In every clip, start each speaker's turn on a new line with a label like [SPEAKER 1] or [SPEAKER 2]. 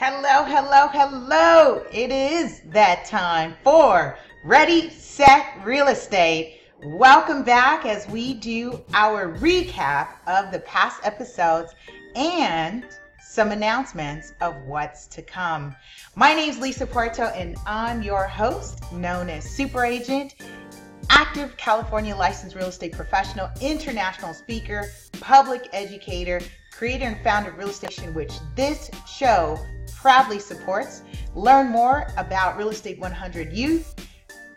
[SPEAKER 1] Hello, hello, hello. It is that time for Ready, Set, Real Estate. Welcome back as we do our recap of the past episodes and some announcements of what's to come. My name is Lisa Puerto and I'm your host, known as Super Agent, active California licensed real estate professional, international speaker, public educator, creator and founder of Real Estate Nation, which this show proudly supports. Learn more about Real Estate 100 Youth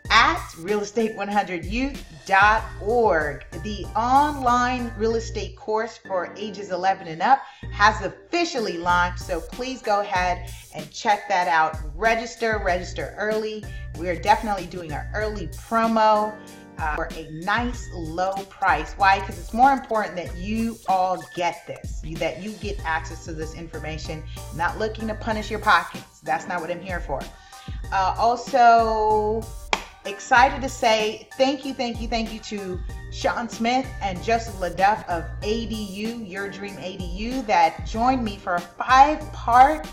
[SPEAKER 1] at realestate100youth.org. The online real estate course for ages 11 and up has officially launched, so please go ahead and check that out. Register early. We are definitely doing our early promo for a nice low price. Why? Because it's more important that you all get this, that you get access to this information. I'm not looking to punish your pockets. That's not what I'm here for. Also, excited to say thank you to Sean Smith and Joseph LaDuff of ADU, Your Dream ADU, that joined me for a 5-part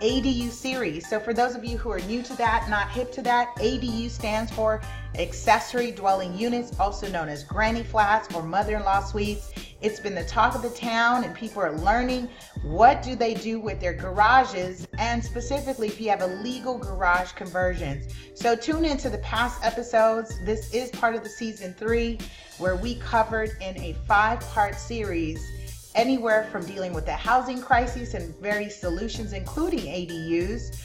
[SPEAKER 1] ADU series. So for those of you who are new to that, not hip to that, ADU stands for accessory dwelling units, also known as granny flats or mother-in-law suites. It's been the talk of the town and people are learning what do they do with their garages, and specifically if you have illegal garage conversions. So tune into the past episodes. This is part of the season 3 where we covered in a 5-part series anywhere from dealing with the housing crisis and various solutions, including ADUs,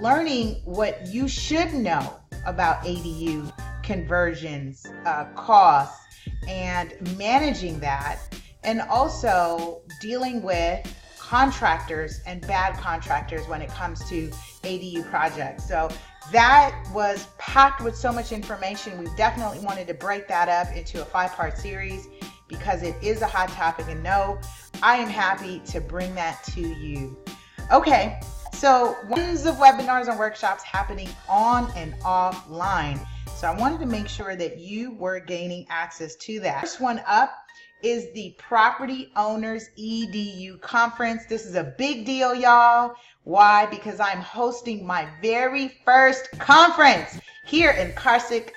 [SPEAKER 1] learning what you should know about ADU conversions, costs, and managing that, and also dealing with contractors and bad contractors when it comes to ADU projects. So that was packed with so much information. We definitely wanted to break that up into a 5-part series because it is a hot topic, and no, I am happy to bring that to you. Okay, so tons of webinars and workshops happening on and offline. So I wanted to make sure that you were gaining access to that. First one up is the Property Owners EDU Conference. This is a big deal, y'all. Why? Because I'm hosting my very first conference here in Carson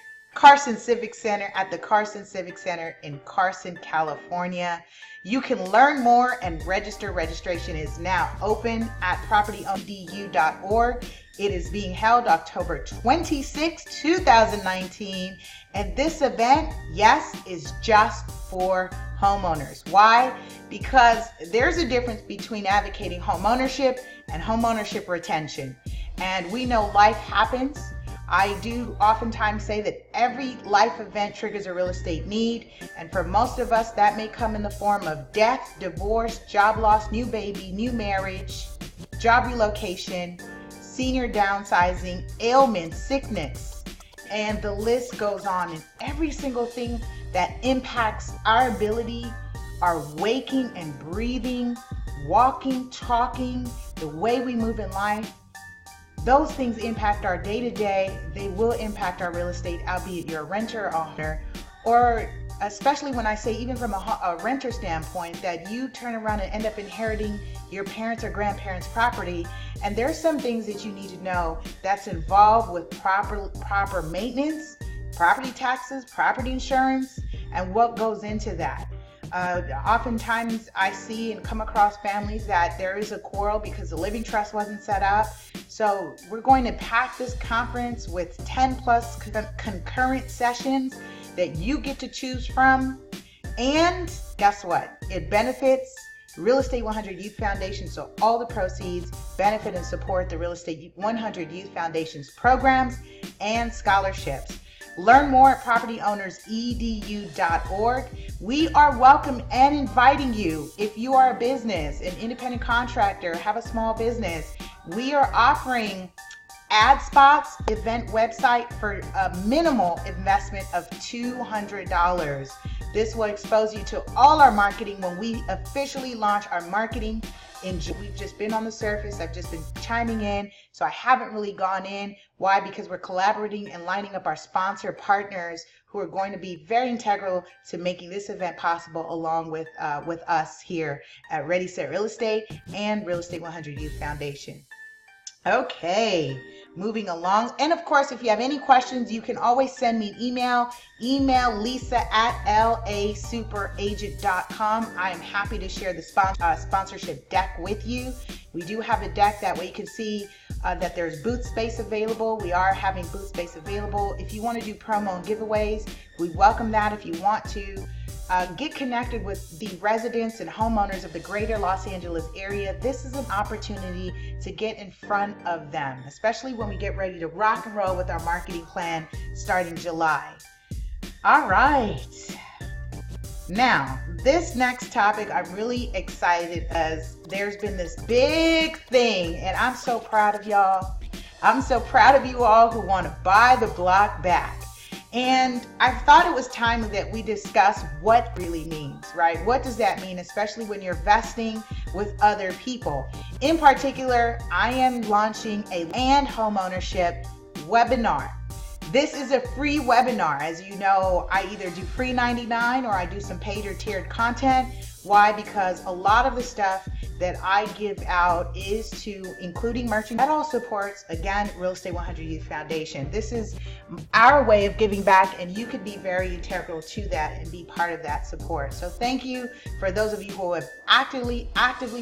[SPEAKER 1] Civic Center at the Carson Civic Center in Carson, California. You can learn more and register. Registration is now open at propertyowned.org. It is being held October 26, 2019. And this event, yes, is just for homeowners. Why? Because there's a difference between advocating homeownership and homeownership retention. And we know life happens. I do oftentimes say that every life event triggers a real estate need, and for most of us that may come in the form of death, divorce, job loss, new baby, new marriage, job relocation, senior downsizing, ailment, sickness, and the list goes on. And every single thing that impacts our ability, our waking and breathing, walking, talking, the way we move in life, those things impact our day-to-day. They will impact our real estate, albeit you're a renter or owner, or especially when I say even from a renter standpoint, that you turn around and end up inheriting your parents' or grandparents' property. And there's some things that you need to know that's involved with proper maintenance, property taxes, property insurance, and what goes into that. Oftentimes I see and come across families that there is a quarrel because the living trust wasn't set up. So we're going to pack this conference with 10 plus concurrent sessions that you get to choose from. And guess what? It benefits Real Estate 100 Youth Foundation. So all the proceeds benefit and support the Real Estate 100 Youth Foundation's programs and scholarships. Learn more at propertyowners.edu.org. We are welcome and inviting you. If you are a business, an independent contractor, have a small business, we are offering ad spots, event website for a minimal investment of $200. This will expose you to all our marketing when we officially launch our marketing. We've just been on the surface. I've just been chiming in, so I haven't really gone in. Why? Because we're collaborating and lining up our sponsor partners who are going to be very integral to making this event possible, along with us here at Ready Set Real Estate and Real Estate 100 Youth Foundation. Okay, moving along. And of course, if you have any questions, you can always send me an email. Email lisa@lasuperagent.com. I am happy to share the sponsorship deck with you. We do have a deck, that way you can see that there's booth space available. We are having booth space available. If you want to do promo and giveaways, we welcome that. If you want to get connected with the residents and homeowners of the greater Los Angeles area, this is an opportunity to get in front of them, especially when we get ready to rock and roll with our marketing plan starting July. All right. Now, this next topic, I'm really excited as there's been this big thing, and I'm so proud of y'all. I'm so proud of you all who want to buy the block back. And I thought it was time that we discuss what it really means, right? What does that mean, especially when you're investing with other people? In particular, I am launching a land homeownership webinar. This is a free webinar. As you know, I either do free 99 or I do some paid or tiered content. Why? Because a lot of the stuff that I give out is to including merchant that all supports, again, Real Estate 100 Youth Foundation. This is our way of giving back, and you could be very integral to that and be part of that support. So thank you for those of you who have actively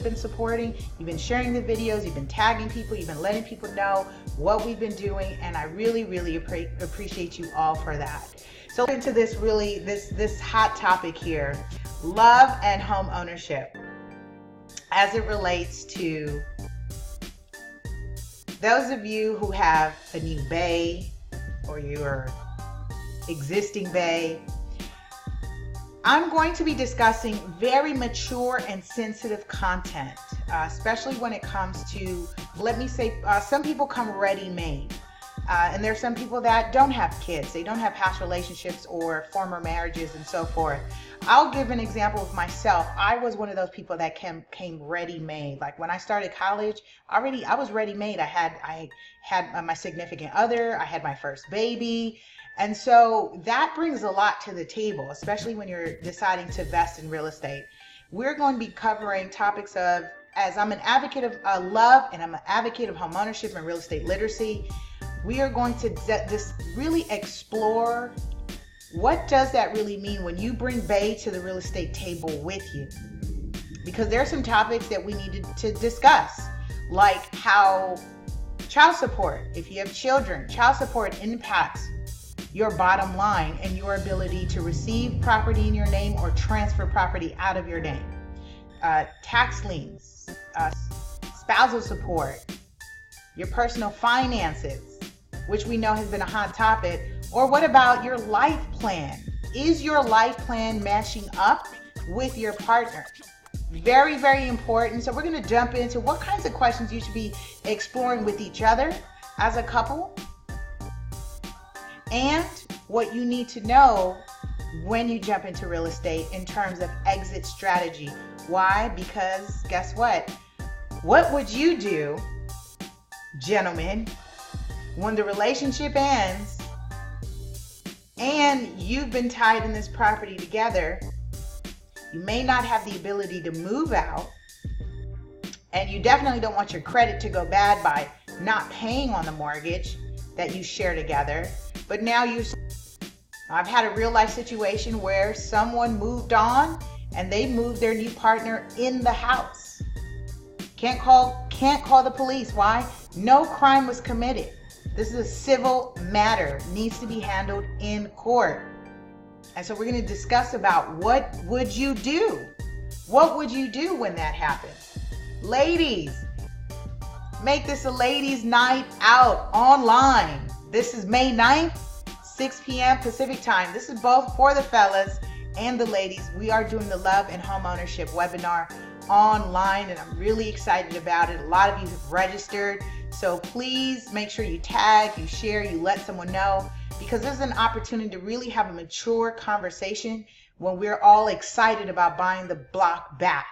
[SPEAKER 1] been supporting. You've been sharing the videos, you've been tagging people, you've been letting people know what we've been doing, and I really appreciate you all for that. So into this this hot topic here, love and home ownership, as it relates to those of you who have a new bay or your existing bay. I'm going to be discussing very mature and sensitive content, especially when it comes to, let me say, some people come ready-made. And there's some people that don't have kids. They don't have past relationships or former marriages and so forth. I'll give an example of myself. I was one of those people that came ready-made. Like when I started college, I was ready-made. I had my significant other. I had my first baby. And so that brings a lot to the table, especially when you're deciding to invest in real estate. We're going to be covering topics of, as I'm an advocate of love and I'm an advocate of homeownership and real estate literacy, we are going to just really explore what does that really mean when you bring Bay to the real estate table with you. Because there are some topics that we need to discuss, like how child support, if you have children, child support impacts your bottom line and your ability to receive property in your name or transfer property out of your name. Tax liens, spousal support, your personal finances, which we know has been a hot topic. Or what about your life plan? Is your life plan matching up with your partner? Very important. So we're going to jump into what kinds of questions you should be exploring with each other as a couple, and what you need to know when you jump into real estate in terms of exit strategy. Why? Because guess what? What would you do, gentlemen, when the relationship ends and you've been tied in this property together? You may not have the ability to move out, and you definitely don't want your credit to go bad by not paying on the mortgage that you share together. But now I've had a real life situation where someone moved on and they moved their new partner in the house. Can't call the police. Why? No crime was committed. This is a civil matter, needs to be handled in court. And so we're going to discuss about what would you do? What would you do when that happens? Ladies, make this a ladies' night out online. This is May 9th, 6 p.m. Pacific time. This is both for the fellas and the ladies. We are doing the Love and Homeownership webinar online, and I'm really excited about it. A lot of you have registered. So please make sure you tag, you share, you let someone know, because this is an opportunity to really have a mature conversation when we're all excited about buying the block back.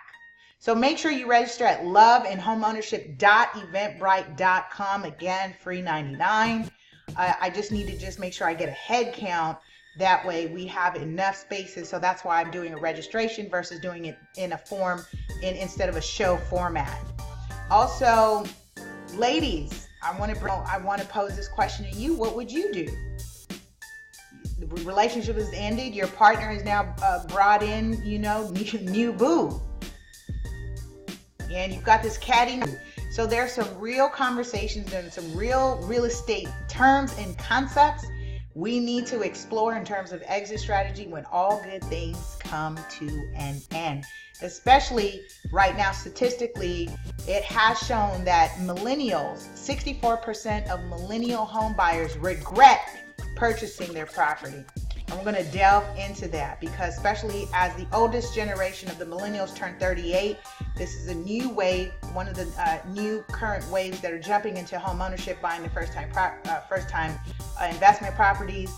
[SPEAKER 1] So make sure you register at loveandhomeownership.eventbrite.com. Again, free 99. I just need to make sure I get a head count. That way we have enough spaces. So that's why I'm doing a registration versus doing it in a form instead of a show format. Also, ladies, I want to pose this question to you. What would you do? The relationship has ended. Your partner is now brought in, new boo. And you've got this catty. So there's some real conversations and some real estate terms and concepts we need to explore in terms of exit strategy when all good things come to an end. Especially right now, statistically, it has shown that millennials, 64% of millennial home buyers regret purchasing their property. And we're going to delve into that because especially as the oldest generation of the millennials turn 38, this is a new wave, one of the new current waves that are jumping into home ownership, buying the first time investment properties.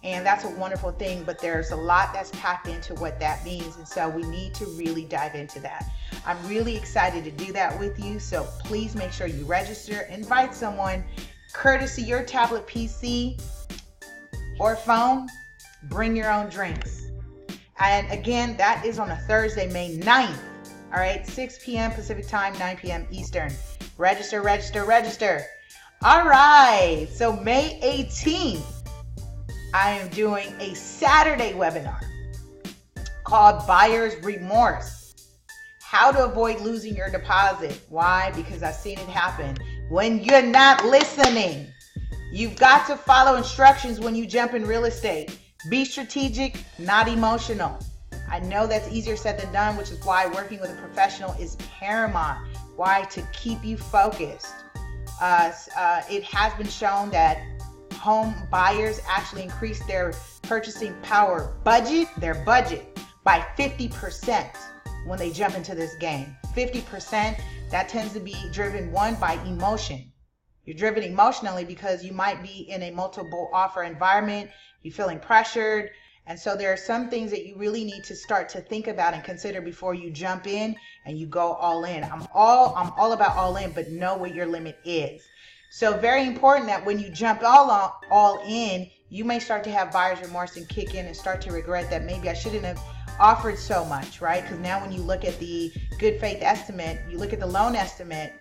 [SPEAKER 1] And that's a wonderful thing, but there's a lot that's packed into what that means. And so we need to really dive into that. I'm really excited to do that with you. So please make sure you register, invite someone, courtesy your tablet, PC, or phone. Bring your own drinks. And again, that is on a Thursday, May 9th. All right, 6 p.m. Pacific time, 9 p.m. Eastern. Register. All right, so May 18th, I am doing a Saturday webinar called Buyer's Remorse. How to avoid losing your deposit. Why? Because I've seen it happen when you're not listening. You've got to follow instructions when you jump in real estate. Be strategic, not emotional. I know that's easier said than done, which is why working with a professional is paramount. Why? To keep you focused. It has been shown that home buyers actually increase their purchasing power their budget by 50% when they jump into this game. 50%, that tends to be driven, one, by emotion. You're driven emotionally because you might be in a multiple offer environment. You're feeling pressured. And so there are some things that you really need to start to think about and consider before you jump in and you go all in. I'm all about all in, but know what your limit is. So very important that when you jump all in, you may start to have buyer's remorse and kick in and start to regret that maybe I shouldn't have offered so much, right? Because now when you look at the good faith estimate, you look at the loan estimate,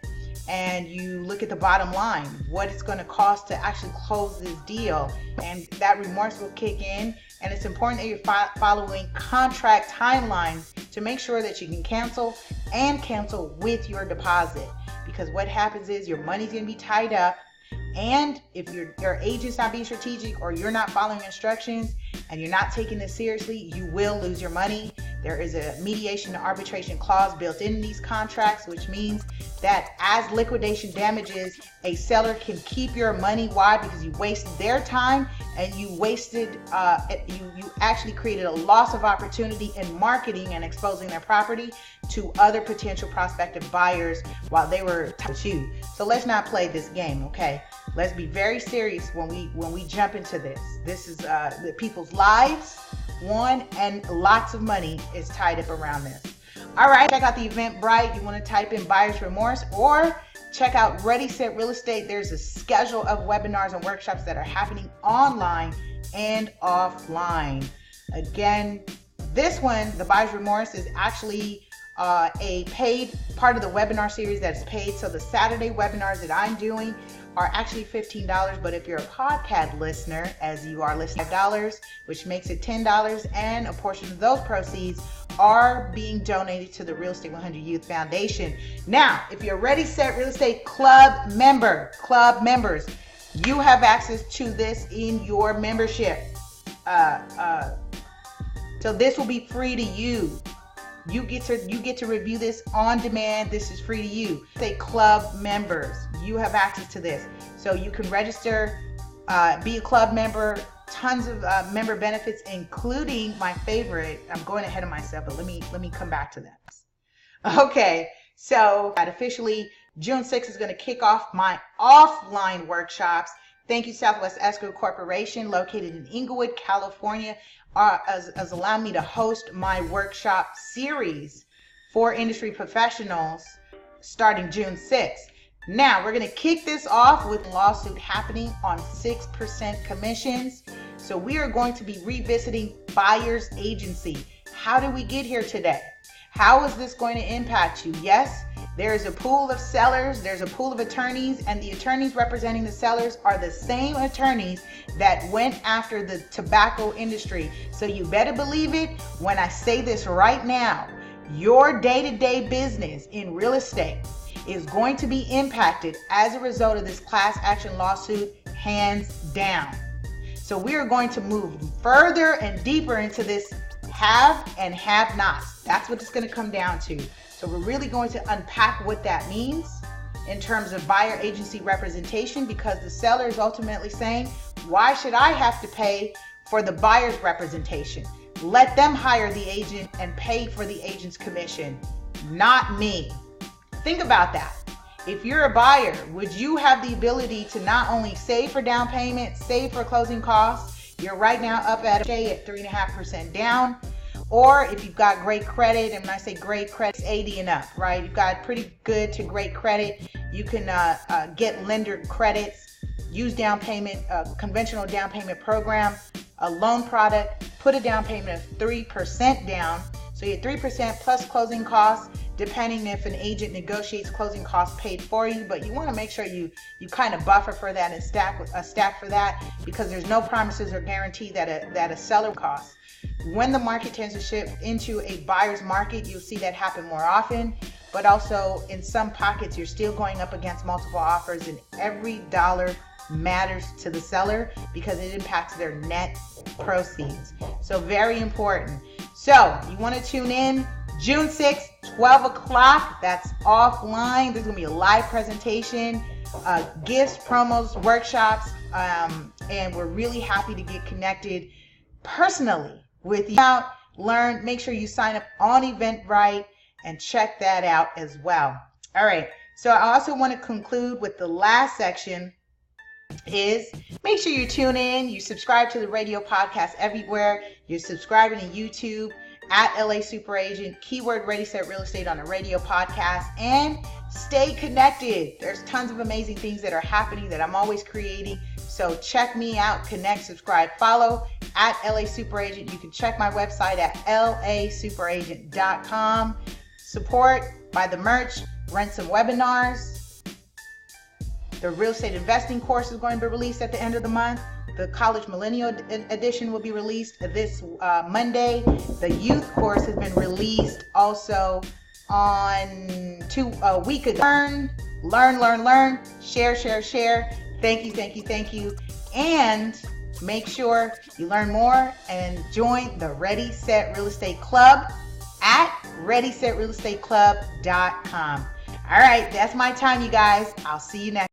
[SPEAKER 1] and you look at the bottom line, what it's going to cost to actually close this deal, and that remorse will kick in. And it's important that you're following contract timelines to make sure that you can cancel with your deposit, because what happens is your money's going to be tied up, and if your agent's not being strategic or you're not following instructions and you're not taking this seriously, you will lose your money. There is a mediation and arbitration clause built in these contracts, which means that as liquidation damages, a seller can keep your money. Why? Because you wasted their time and you actually created a loss of opportunity in marketing and exposing their property to other potential prospective buyers while they were with you. So let's not play this game, okay? Let's be very serious when we jump into this. This is the people's lives, one, and lots of money is tied up around this. All right, check out the Eventbrite. You want to type in Buyer's Remorse, or check out Ready Set Real Estate. There's a schedule of webinars and workshops that are happening online and offline. Again, this one, the Buyer's Remorse, is actually a paid part of the webinar series that's paid. So the Saturday webinars that I'm doing are actually $15, but if you're a podcast listener, as you are listening, $5, which makes it $10, and a portion of those proceeds are being donated to the Real Estate 100 Youth Foundation. Now, if you're Ready Set Real Estate club members, you have access to this in your membership. So this will be free to you. You get to review this on demand. This is free to you. Say club members, you have access to this. So you can register, be a club member, tons of member benefits, including my favorite. I'm going ahead of myself, but let me come back to that. Okay, so officially June 6th is going to kick off my offline workshops. Thank you, Southwest Escrow Corporation, located in Inglewood, California, as allowing me to host my workshop series for industry professionals starting June 6th. Now, we're going to kick this off with a lawsuit happening on 6% commissions. So we are going to be revisiting buyer's agency. How did we get here today? How is this going to impact you? Yes, There's a pool of sellers, there's a pool of attorneys, and the attorneys representing the sellers are the same attorneys that went after the tobacco industry. So you better believe it when I say this right now. Your day-to-day business in real estate is going to be impacted as a result of this class action lawsuit, hands down. So we are going to move further and deeper into this have and have nots. That's what it's going to come down to. So we're really going to unpack what that means in terms of buyer agency representation, because the seller is ultimately saying, why should I have to pay for the buyer's representation? Let them hire the agent and pay for the agent's commission, not me. Think about that. If you're a buyer, would you have the ability to not only save for down payment, save for closing costs? You're right now up at 3.5% down. Or if you've got great credit, and when I say great credit, it's 80 and up, right? You've got pretty good to great credit. You can get lender credits, use down payment, conventional down payment program, a loan product, put a down payment of 3% down. So you get 3% plus closing costs, depending if an agent negotiates closing costs paid for you. But you want to make sure you kind of buffer for that and stack for that, because there's no promises or guarantee that a seller costs. When the market tends to shift into a buyer's market, you'll see that happen more often. But also in some pockets, you're still going up against multiple offers, and every dollar matters to the seller because it impacts their net proceeds. So very important. So you want to tune in June 6th, 12 o'clock. That's offline. There's going to be a live presentation, gifts, promos, workshops, and we're really happy to get connected personally with you. Learn, make sure you sign up on Eventbrite and check that out as well. All right, so I also want to conclude with the last section is make sure you tune in, you subscribe to the radio podcast everywhere, you're subscribing to YouTube at LA Super Agent, keyword Ready Set Real Estate on the radio podcast, and stay connected. There's tons of amazing things that are happening that I'm always creating. So check me out, connect, subscribe, follow at LA Super Agent. You can check my website at lasuperagent.com. Support, buy the merch, run some webinars. The real estate investing course is going to be released at the end of the month. The College Millennial Edition will be released this Monday. The youth course has been released also on a week ago. Learn, share. Thank you. And make sure you learn more and join the Ready Set Real Estate Club at readysetrealestateclub.com. All right, that's my time, you guys. I'll see you next.